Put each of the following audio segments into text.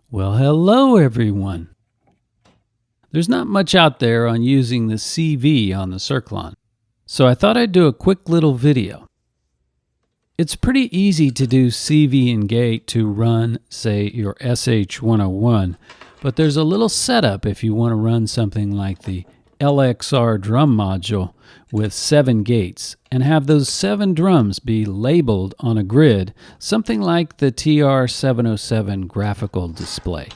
Well, hello everyone. There's not much out there on using the CV on the Cirklon, so I thought I'd do a quick little video. It's pretty easy to do CV and gate to run, say, your SH101, but there's a little setup if you want to run something like the LXR drum module with 7 gates and have those 7 drums be labeled on a grid, something like the TR-707 graphical display.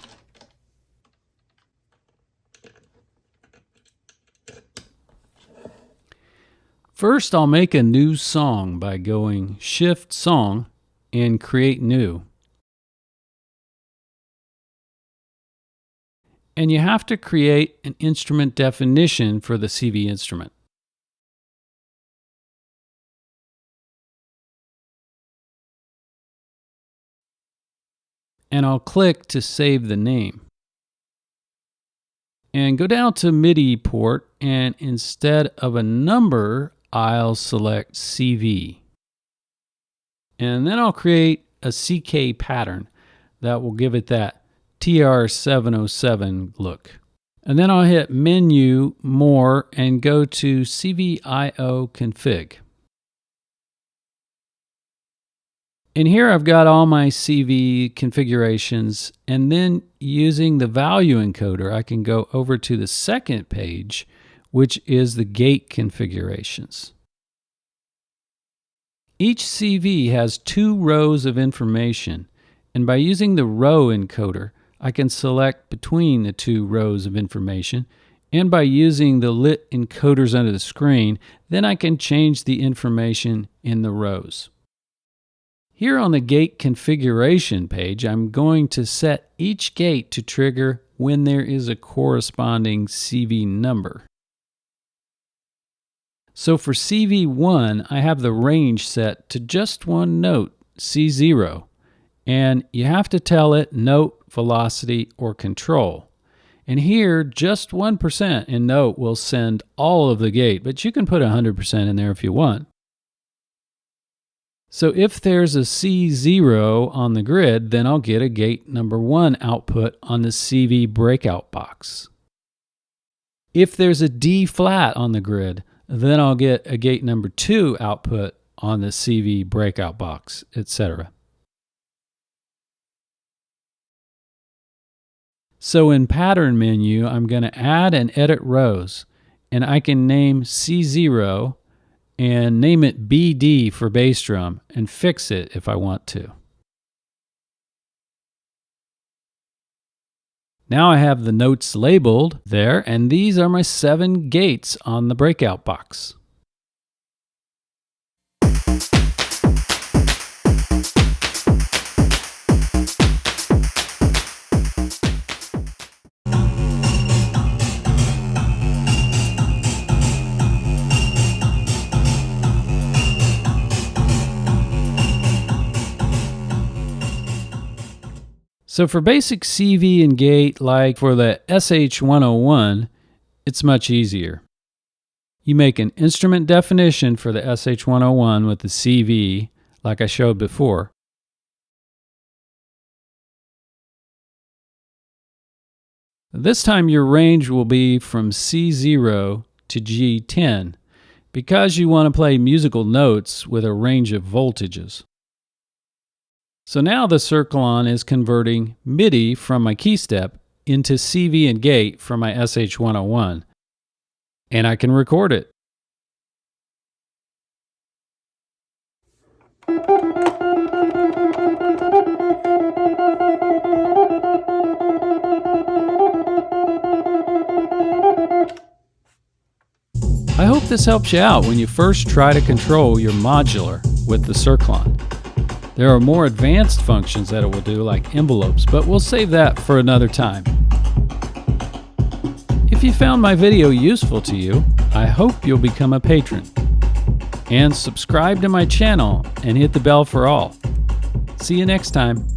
First, I'll make a new song by going Shift Song and Create New. And you have to create an instrument definition for the CV instrument. And I'll click to save the name. And go down to MIDI port, and instead of a number, I'll select CV. And then I'll create a CK pattern that will give it that TR-707 look. And then I'll hit Menu, More, and go to CVIO Config. And here I've got all my CV configurations, and then using the value encoder, I can go over to the second page, which is the gate configurations. Each CV has 2 rows of information, and by using the row encoder, I can select between the 2 rows of information, and by using the lit encoders under the screen, then I can change the information in the rows. Here on the gate configuration page, I'm going to set each gate to trigger when there is a corresponding CV number. So for CV1, I have the range set to just one note, C0, and you have to tell it note, velocity, or control. And here, just 1% in note will send all of the gate, but you can put 100% in there if you want. So if there's a C0 on the grid, then I'll get a gate number 1 output on the CV breakout box. If there's a D flat on the grid, then I'll get a gate number 2 output on the CV breakout box, etc. So in pattern menu, I'm going to add and edit rows, and I can name C0 and name it BD for bass drum and fix it if I want to. Now I have the notes labeled there, and these are my 7 gates on the breakout box. So for basic CV and gate, like for the SH101, it's much easier. You make an instrument definition for the SH101 with the CV, like I showed before. This time your range will be from C0 to G10, because you want to play musical notes with a range of voltages. So now the Cirklon is converting MIDI from my key step into CV and gate from my SH101, and I can record it. I hope this helps you out when you first try to control your modular with the Cirklon. There are more advanced functions that it will do, like envelopes, but we'll save that for another time. If you found my video useful to you, I hope you'll become a patron. And subscribe to my channel and hit the bell for all. See you next time.